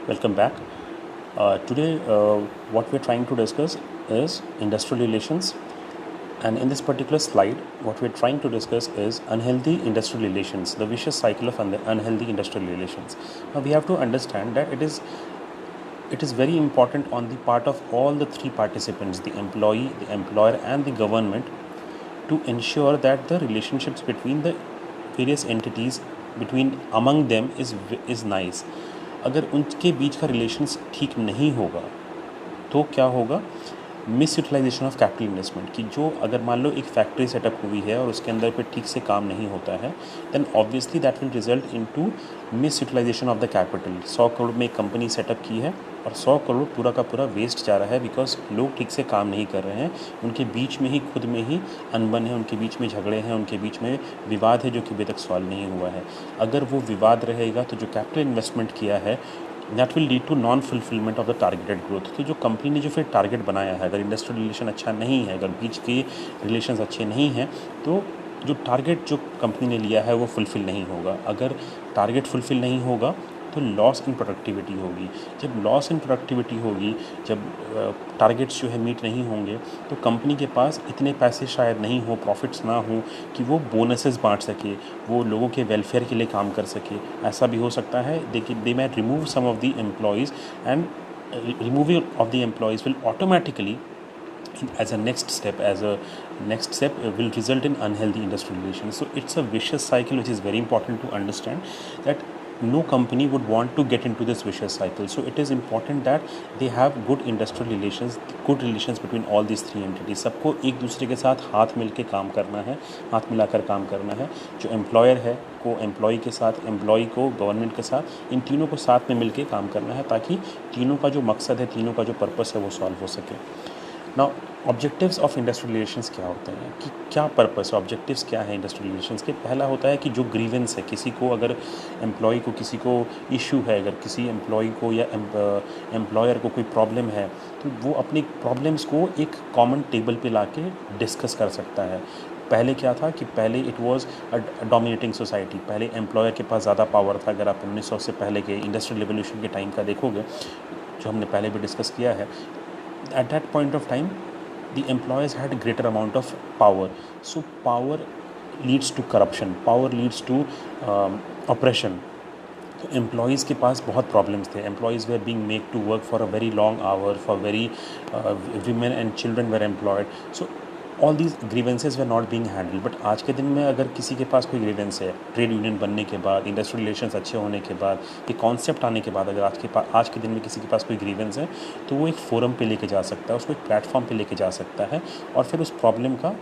Welcome back. Today, what we're trying to discuss is industrial relations, and in this particular slide, what we're trying to discuss is unhealthy industrial relations, the vicious cycle of unhealthy industrial relations. Now, we have to understand that it is very important on the part of all the three participants, the employee, the employer, and the government, to ensure that the relationships between the various entities between among them is nice. अगर उनके बीच का relations ठीक नहीं होगा तो क्या होगा, misutilization of capital investment की, जो अगर मान लो एक फैक्ट्री सेटअप हुई है और उसके अंदर पे ठीक से काम नहीं होता है, then obviously that will result into misutilization of the capital. 100 crore में एक कंपनी सेटअप की है और 100 करोड़ पूरा का पूरा वेस्ट जा रहा है बिकॉज लोग ठीक से काम नहीं कर रहे हैं, उनके बीच में ही खुद में ही अनबन है, उनके बीच में झगड़े हैं, उनके बीच में विवाद है जो कि अभी तक सॉल्व नहीं हुआ है। अगर वो विवाद रहेगा तो जो कैपिटल इन्वेस्टमेंट किया है that will lead to non fulfilment of the targeted growth. तो जो कंपनी ने जो फिर टारगेट बनाया है, अगर इंडस्ट्रियल रिलेशन अच्छा नहीं है, अगर बीच के रिलेशंस अच्छे नहीं हैं, तो जो टारगेट जो कंपनी ने लिया है वो फुलफ़िल नहीं होगा। अगर टारगेट फुलफ़िल नहीं होगा तो लॉस इन प्रोडक्टिविटी होगी। जब लॉस इन प्रोडक्टिविटी होगी, जब टारगेट्स जो है मीट नहीं होंगे, तो कंपनी के पास इतने पैसे शायद नहीं हो, प्रॉफिट्स ना हो कि वो बोनसेस बांट सके, वो लोगों के वेलफेयर के लिए काम कर सके। ऐसा भी हो सकता है they may remove some of the employees, and removing of the employees will automatically, as a next step will result in unhealthy industrial relations. So it's a vicious cycle which is very important to understand, that no company would want to get into this vicious cycle. So it is important that they have good industrial relations, good relations between all these three entities. सबको एक दूसरे के साथ हाथ मिल के काम करना है, हाथ मिलाकर काम करना है। जो एम्प्लॉयर है को एम्प्लॉय के साथ, एम्प्लॉय को गवर्नमेंट के साथ, इन तीनों को साथ में मिल के काम करना है ताकि तीनों का जो मकसद है, तीनों का जो पर्पस है वो सॉल्व हो सके। Now objectives of industrial relations क्या होते हैं, कि क्या पर्पस, ऑब्जेक्टिव्स क्या है इंडस्ट्रियल रिलेशंस के। पहला होता है कि जो ग्रीवेंस है, किसी को अगर एम्प्लॉय को किसी को इशू है, अगर किसी एम्प्लॉय को या एम्प्लॉयर को कोई प्रॉब्लम है, तो वो अपनी प्रॉब्लम्स को एक कॉमन टेबल पे लाके डिस्कस कर सकता है। पहले क्या था कि पहले it was a dominating society, पहले एम्प्लॉयर के पास ज़्यादा पावर था। अगर आप 1900 से पहले के इंडस्ट्रियल रिवोल्यूशन के टाइम का देखोगे, जो हमने पहले भी डिस्कस किया है, at that point of time the employers had greater amount of power. So power leads to corruption, power leads to oppression. तो एम्प्लॉयज़ के पास बहुत प्रॉब्लम्स थे। Employees were being made to work for a very long hour, for very women and children were employed. So all these grievances were not being handle. But आज के दिन में अगर किसी के पास कोई ग्रीवेंस है, ट्रेड यूनियन बनने के बाद, इंडस्ट्रियल रिलेशंस अच्छे होने के बाद, ये कॉन्सेप्ट आने के बाद, अगर आज के दिन में किसी के पास कोई ग्रीवेंस है, तो वो एक फोरम पे लेके जा सकता है, उसको एक प्लेटफॉर्म पे लेके जा सकता है और फिर उस प्रॉब्लम का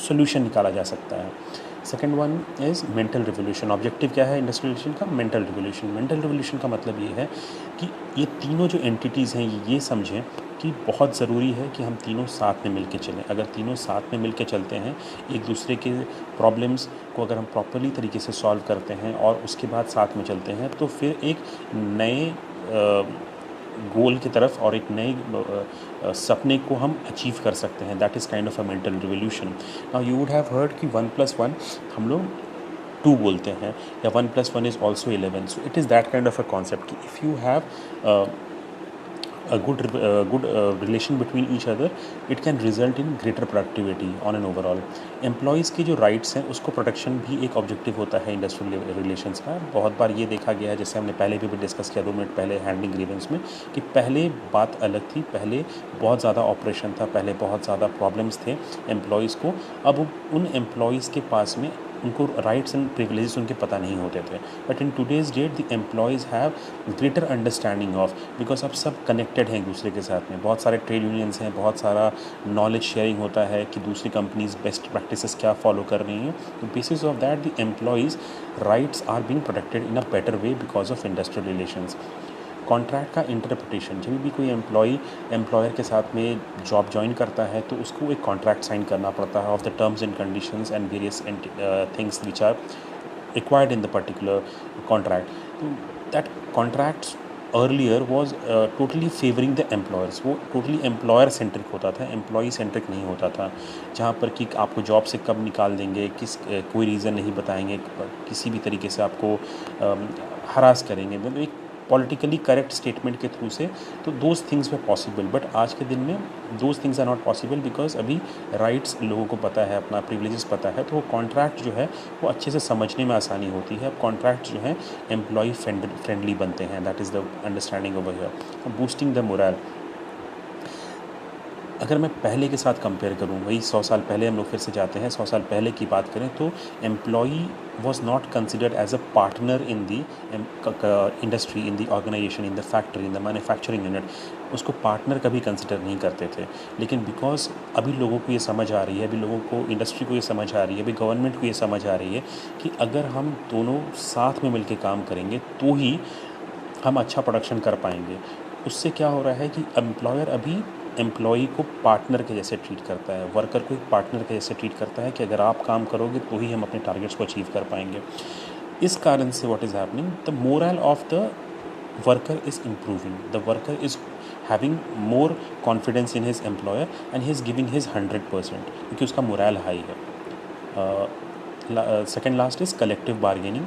सोल्यूशन निकाला जा सकता है। Second one is mental revolution. Objective क्या है इंडस्ट्रियल रिवोल्यूशन का? Mental revolution. मेंटल रिवोल्यूशन का मतलब ये है कि ये तीनों जो एंटिटीज़ हैं, ये समझें कि बहुत ज़रूरी है कि हम तीनों साथ में मिल के चलें। अगर तीनों साथ में मिल के चलते हैं, एक दूसरे के प्रॉब्लम्स को अगर हम प्रॉपरली तरीके से सॉल्व करते हैं और उसके बाद साथ में चलते हैं, तो फिर एक नए गोल की तरफ और एक नए सपने को हम अचीव कर सकते हैं। That is kind of a mental revolution. Now you would have heard कि 1+1 हम लोग 2 बोलते हैं, या 1+1 is also 11। So it is that kind of a concept कि if you have a good relation between each other, it can result in greater productivity on an overall. Employees की जो rights हैं उसको प्रोटेक्शन भी एक objective होता है industrial relations का। बहुत बार ये देखा गया है, जैसे हमने पहले भी डिस्कस किया 2 मिनट पहले हैंडलिंग ग्रीवेंस में, कि पहले बात अलग थी, पहले बहुत ज़्यादा ऑपरेशन था, पहले बहुत ज़्यादा प्रॉब्लम्स थे एम्प्लॉयज़ को। अब उन एम्प्लॉयज़ के पास में उनको राइट्स एंड प्रिविलेजेस उनके पता नहीं होते थे। But in today's date the employees have greater understanding of, because अब सब कनेक्टेड हैं एक दूसरे के साथ में। बहुत सारे ट्रेड यूनियंस हैं, बहुत सारा नॉलेज शेयरिंग होता है कि दूसरी कंपनीज बेस्ट प्रैक्टिसेस क्या फॉलो कर रही हैं। तो basis of that the employees rights are being protected in a better way because of industrial relations. Contract का इंटरप्रिटेशन, जब भी कोई एम्प्लॉयर के साथ में जॉब ज्वाइन करता है तो उसको एक कॉन्ट्रैक्ट साइन करना पड़ता है of the terms and conditions and various things which are required in the particular contract. तो that contracts earlier was totally favouring the employers. वो टोटली एम्प्लॉयर सेंट्रिक होता था, एम्प्लॉई सेंट्रिक नहीं होता था, जहाँ पर कि आपको जॉब से कब निकाल देंगे, कोई रीज़न नहीं बताएंगे, किसी भी तरीके से आपको हरास करेंगे। मतलब एक पॉलिटिकली करेक्ट स्टेटमेंट के थ्रू से, तो those things were possible. But आज के दिन में those things are not possible because अभी राइट्स लोगों को पता है, अपना प्रिविलेजेस पता है, तो वो कॉन्ट्रैक्ट जो है वो अच्छे से समझने में आसानी होती है। अब कॉन्ट्रैक्ट जो है एम्प्लॉय फ्रेंडली बनते हैं, that is the understanding over here. Boosting the moral, अगर मैं पहले के साथ कंपेयर करूँ, वही 100 साल पहले हम लोग फिर से जाते हैं, 100 साल पहले की बात करें तो employee was not considered as a partner in the industry, in the organization, in the factory, in the manufacturing unit. उसको पार्टनर कभी कंसिडर नहीं करते थे। लेकिन बिकॉज अभी लोगों को ये समझ आ रही है, अभी लोगों को, इंडस्ट्री को ये समझ आ रही है, अभी गवर्नमेंट को ये समझ आ रही है कि अगर हम दोनों साथ में मिलकर काम करेंगे तो ही हम अच्छा प्रोडक्शन कर पाएंगे। उससे क्या हो रहा है कि एम्प्लॉयर अभी एम्प्लॉई को पार्टनर के जैसे ट्रीट करता है, वर्कर को एक पार्टनर के जैसे ट्रीट करता है कि अगर आप काम करोगे तो ही हम अपने टारगेट्स को अचीव कर पाएंगे। इस कारण से what is happening, the moral of the worker is improving, the worker is having more confidence in his employer and he is giving his 100% क्योंकि उसका मोरल हाई है। Second last is collective bargaining.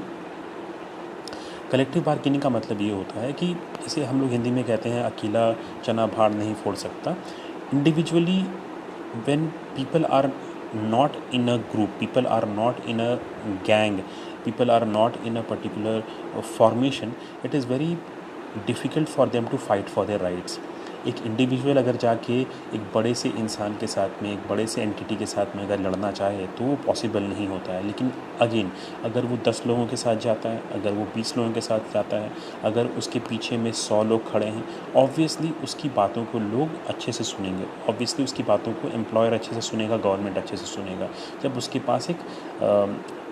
Collective bargaining का मतलब ये होता है कि जैसे हम लोग हिंदी में कहते हैं अकेला चना भाड़ नहीं फोड़ सकता। Individually when people are not in a group, people are not in a gang, people are not in a particular formation, it is very difficult for them to fight for their rights. एक individual अगर जाके एक बड़े से इंसान के साथ में, एक बड़े से एंटिटी के साथ में अगर लड़ना चाहे तो वो पॉसिबल नहीं होता है। लेकिन अगेन अगर वो 10 लोगों के साथ जाता है, अगर वो 20 लोगों के साथ जाता है, अगर उसके पीछे में 100 लोग खड़े हैं, ऑब्वियसली उसकी बातों को लोग अच्छे से सुनेंगे, ऑब्वियसली उसकी बातों को एम्प्लॉयर अच्छे से सुनेगा, गवर्नमेंट अच्छे से सुनेगा। जब उसके पास एक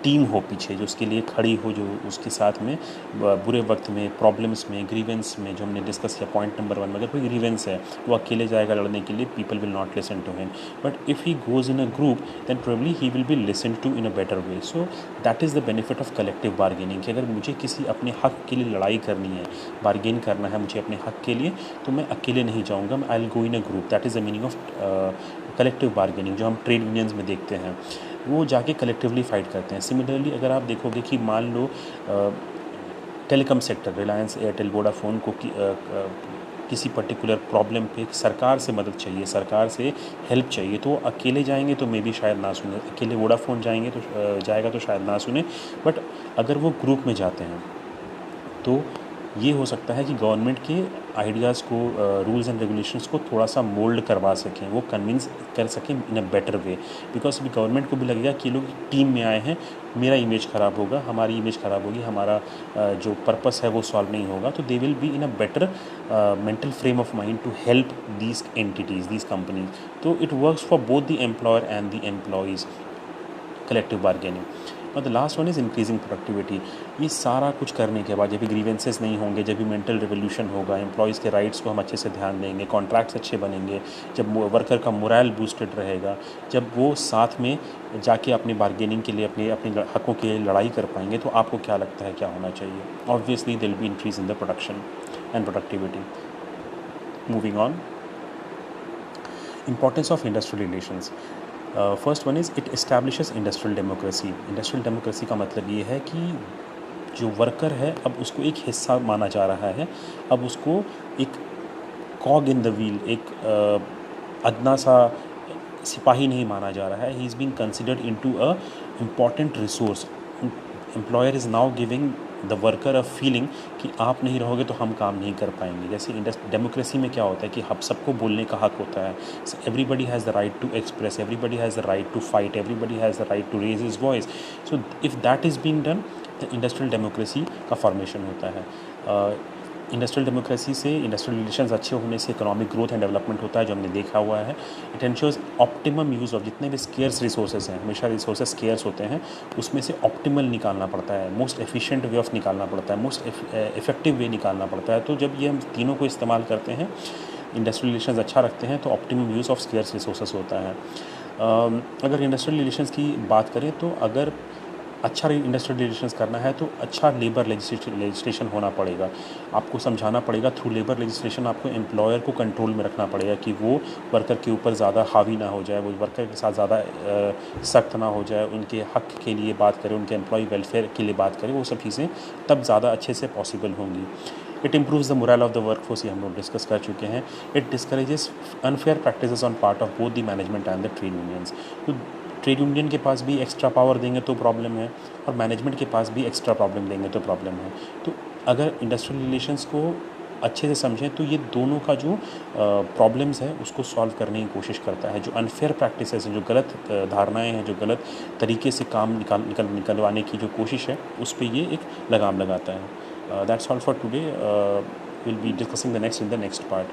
टीम हो पीछे जो उसके लिए खड़ी हो, जो उसके साथ में बुरे वक्त में, प्रॉब्लम्स में, ग्रीवेंस में, जो हमने डिस्कस किया पॉइंट नंबर 1 में, अगर कोई ग्रीवेंस है वो अकेले जाएगा लड़ने के लिए, people will not listen to him. But if he goes in a group then probably he will be listen to in a better way. So that is the benefit of collective bargaining कि अगर मुझे किसी अपने हक के लिए लड़ाई करनी है, बार्गेन करना है मुझे अपने हक के लिए, तो मैं अकेले नहीं जाऊँगा, मैं I will go in a group. That is the meaning of collective bargaining जो हम ट्रेड यूनियंस में देखते हैं, वो जाके कलेक्टिवली फ़ाइट करते हैं। सिमिलरली अगर आप देखोगे कि मान लो telecom sector, Reliance, Airtel, Vodafone को किसी पर्टिकुलर प्रॉब्लम पे सरकार से मदद चाहिए, सरकार से हेल्प चाहिए, तो वो अकेले जाएंगे तो मे बी शायद ना सुने, अकेले वोडाफोन जाएगा तो शायद ना सुने। बट अगर वो ग्रुप में जाते हैं तो ये हो सकता है कि गवर्नमेंट के आइडियाज़ को, रूल्स एंड रेगुलेशंस को थोड़ा सा मोल्ड करवा सकें, वो कन्विंस कर सकें इन अ बेटर वे। बिकॉज अभी गवर्नमेंट को भी लगेगा कि लोग टीम में आए हैं, मेरा इमेज ख़राब होगा, हमारी इमेज ख़राब होगी, हमारा जो पर्पस है वो सॉल्व नहीं होगा, तो they will be in a better mental frame of mind to help these entities, these companies. तो it works for both the employer and the employees, collective bargaining. और the last one is increasing productivity. ये सारा कुछ करने के बाद जब भी ग्रीवेंसेस नहीं होंगे, जब भी मेंटल रिवोल्यूशन होगा, एम्प्लॉयज़ के राइट्स को हम अच्छे से ध्यान देंगे, कॉन्ट्रैक्ट्स अच्छे बनेंगे, जब वर्कर का मोरल बूस्टेड रहेगा, जब वो साथ में जाके अपनी बार्गेनिंग के लिए, अपने अपने हकों के लिए लड़ाई कर पाएंगे, तो आपको क्या लगता है क्या होना चाहिए? Obviously there will be increase in the production and productivity. Moving on, importance of industrial relations. First one is it establishes industrial democracy. Industrial democracy का मतलब ये है कि जो वर्कर है अब उसको एक हिस्सा माना जा रहा है, अब उसको एक कॉग इन द व्हील, एक अदना सा सिपाही नहीं माना जा रहा है। He is being considered into a important resource. Employer is now giving the worker a feeling कि आप नहीं रहोगे तो हम काम नहीं कर पाएंगे। जैसे डेमोक्रेसी में क्या होता है कि हम सबको बोलने का हक होता है। Everybody has the right to express, everybody has the right to fight, everybody has the right to raise his voice. So if that is being done, the industrial democracy का फॉर्मेशन होता है। इंडस्ट्रियल डेमोक्रेसी से, industrial relations अच्छे होने से economic growth and development होता है, जो हमने देखा हुआ है। It ensures optimum use of जितने भी स्केर्स रिसोर्सेज हैं, हमेशा रिसोर्सेज स्केर्स होते हैं, उसमें से ऑप्टिमल निकालना पड़ता है, मोस्ट एफिशिएंट वे ऑफ निकालना पड़ता है, मोस्ट इफेक्टिव वे निकालना पड़ता है। तो जब ये हम तीनों को इस्तेमाल करते हैं, इंडस्ट्रियल रिलेशंस अच्छा रखते हैं, तो optimum use of scarce resources होता है। अगर इंडस्ट्रियल रिलेशंस की बात करें तो अगर अच्छा इंडस्ट्रियल रिलेशंस करना है तो अच्छा लेबर लेजिस्लेशन होना पड़ेगा। आपको समझाना पड़ेगा थ्रू लेबर लेजिस्लेशन, आपको एम्प्लॉयर को कंट्रोल में रखना पड़ेगा कि वो वर्कर के ऊपर ज़्यादा हावी ना हो जाए, वो वर्कर के साथ ज़्यादा सख्त ना हो जाए, उनके हक के लिए बात करें, उनके एम्प्लॉय वेलफेयर के लिए बात करें। वो सब चीज़ें तब ज़्यादा अच्छे से पॉसिबल होंगी। It improves the moral of the work force, ये हम लोग डिस्कस कर चुके हैं. It discourages unfair practices on part of both the management and the trade unions. तो ट्रेड यूनियन के पास भी एक्स्ट्रा पावर देंगे तो प्रॉब्लम है, और मैनेजमेंट के पास भी एक्स्ट्रा प्रॉब्लम देंगे तो प्रॉब्लम है. तो अगर इंडस्ट्रियल रिलेशंस को अच्छे से समझें तो ये दोनों का जो प्रॉब्लम्स है उसको सॉल्व करने की कोशिश करता है. जो अनफेयर प्रैक्टिसेस हैं, जो गलत धारणाएं हैं, जो गलत तरीके से काम निकलवाने की जो कोशिश है, उस पर ये एक लगाम लगाता है. That's all for today. Will be discussing the next in the next part.